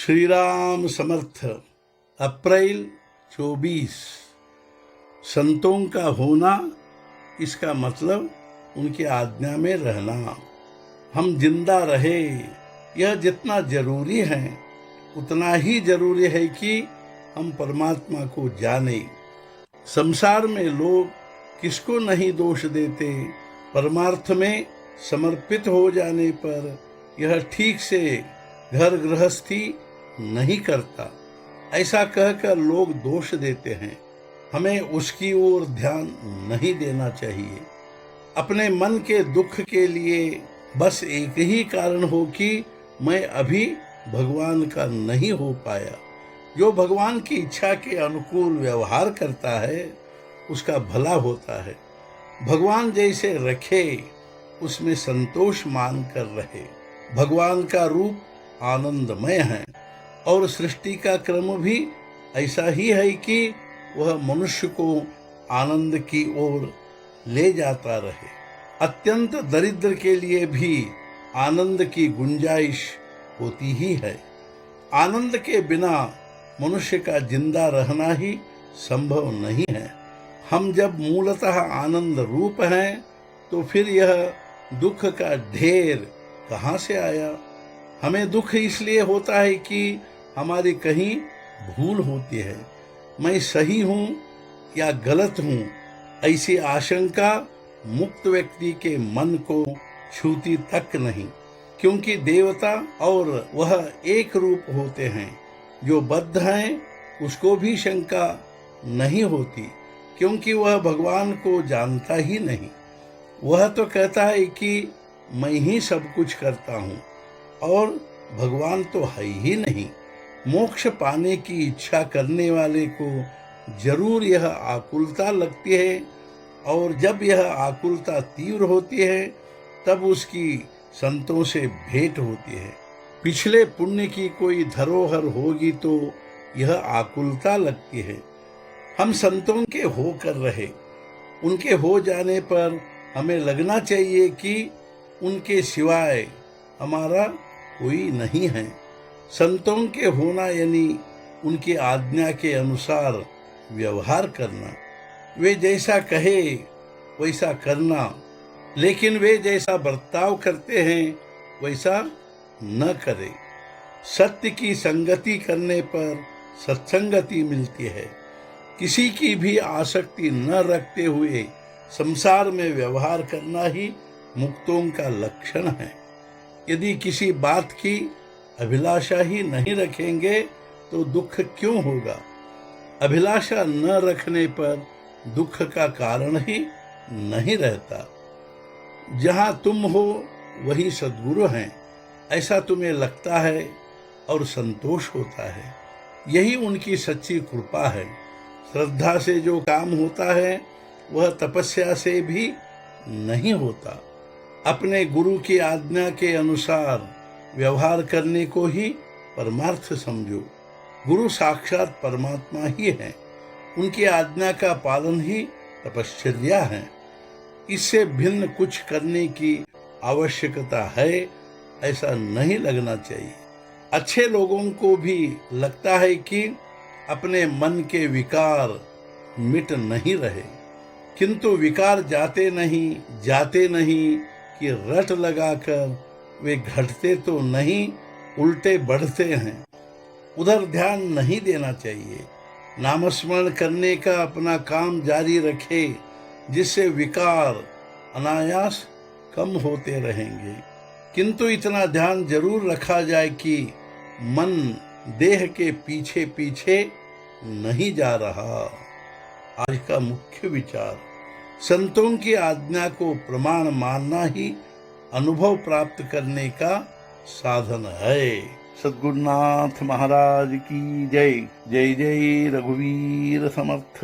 श्री राम समर्थ। अप्रैल 24। संतों का होना, इसका मतलब उनकी आज्ञा में रहना। हम जिंदा रहे, यह जितना जरूरी है उतना ही जरूरी है कि हम परमात्मा को जाने। संसार में लोग किसको नहीं दोष देते, परमार्थ में समर्पित हो जाने पर यह ठीक से घर गृहस्थी नहीं करता, ऐसा कहकर लोग दोष देते हैं। हमें उसकी ओर ध्यान नहीं देना चाहिए। अपने मन के दुख के लिए बस एक ही कारण हो कि मैं अभी भगवान का नहीं हो पाया। जो भगवान की इच्छा के अनुकूल व्यवहार करता है उसका भला होता है। भगवान जैसे रखे उसमें संतोष मान कर रहे। भगवान का रूप आनंदमय है और सृष्टि का क्रम भी ऐसा ही है कि वह मनुष्य को आनंद की ओर ले जाता रहे। अत्यंत दरिद्र के लिए भी आनंद की गुंजाइश होती ही है। आनंद के बिना मनुष्य का जिंदा रहना ही संभव नहीं है। हम जब मूलतः आनंद रूप हैं तो फिर यह दुख का ढेर कहाँ से आया? हमें दुख इसलिए होता है कि हमारी कहीं भूल होती है। मैं सही हूँ या गलत हूँ, ऐसी आशंका मुक्त व्यक्ति के मन को छूती तक नहीं, क्योंकि देवता और वह एक रूप होते हैं। जो बद्ध हैं उसको भी शंका नहीं होती, क्योंकि वह भगवान को जानता ही नहीं। वह तो कहता है कि मैं ही सब कुछ करता हूँ और भगवान तो है ही नहीं। मोक्ष पाने की इच्छा करने वाले को जरूर यह आकुलता लगती है, और जब यह आकुलता तीव्र होती है तब उसकी संतों से भेंट होती है। पिछले पुण्य की कोई धरोहर होगी तो यह आकुलता लगती है। हम संतों के होकर रहे, उनके हो जाने पर हमें लगना चाहिए कि उनके सिवाय हमारा कोई नहीं है। संतों के होना यानी उनकी आज्ञा के अनुसार व्यवहार करना। वे जैसा कहे वैसा करना, लेकिन वे जैसा बर्ताव करते हैं वैसा न करे। सत्य की संगति करने पर सत्संगति मिलती है। किसी की भी आसक्ति न रखते हुए संसार में व्यवहार करना ही मुक्तों का लक्षण है। यदि किसी बात की अभिलाषा ही नहीं रखेंगे तो दुख क्यों होगा? अभिलाषा न रखने पर दुख का कारण ही नहीं रहता। जहाँ तुम हो वही सद्गुरु हैं, ऐसा तुम्हें लगता है और संतोष होता है। यही उनकी सच्ची कृपा है। श्रद्धा से जो काम होता है वह तपस्या से भी नहीं होता। अपने गुरु की आज्ञा के अनुसार व्यवहार करने को ही परमार्थ समझो। गुरु साक्षात परमात्मा ही है। उनकी आज्ञा का पालन ही तपश्चर्या है। इससे भिन्न कुछ करने की आवश्यकता है ऐसा नहीं लगना चाहिए। अच्छे लोगों को भी लगता है कि अपने मन के विकार मिट नहीं रहे, किंतु विकार जाते नहीं कि रट लगाकर वे घटते तो नहीं, उल्टे बढ़ते हैं। उधर ध्यान नहीं देना चाहिए। नामस्मरण करने का अपना काम जारी रखे, जिससे विकार अनायास कम होते रहेंगे। किंतु इतना ध्यान जरूर रखा जाए कि मन देह के पीछे पीछे नहीं जा रहा। आज का मुख्य विचार, संतों की आज्ञा को प्रमाण मानना ही अनुभव प्राप्त करने का साधन है। सद्गुरुनाथ महाराज की जय। जय जय रघुवीर समर्थ।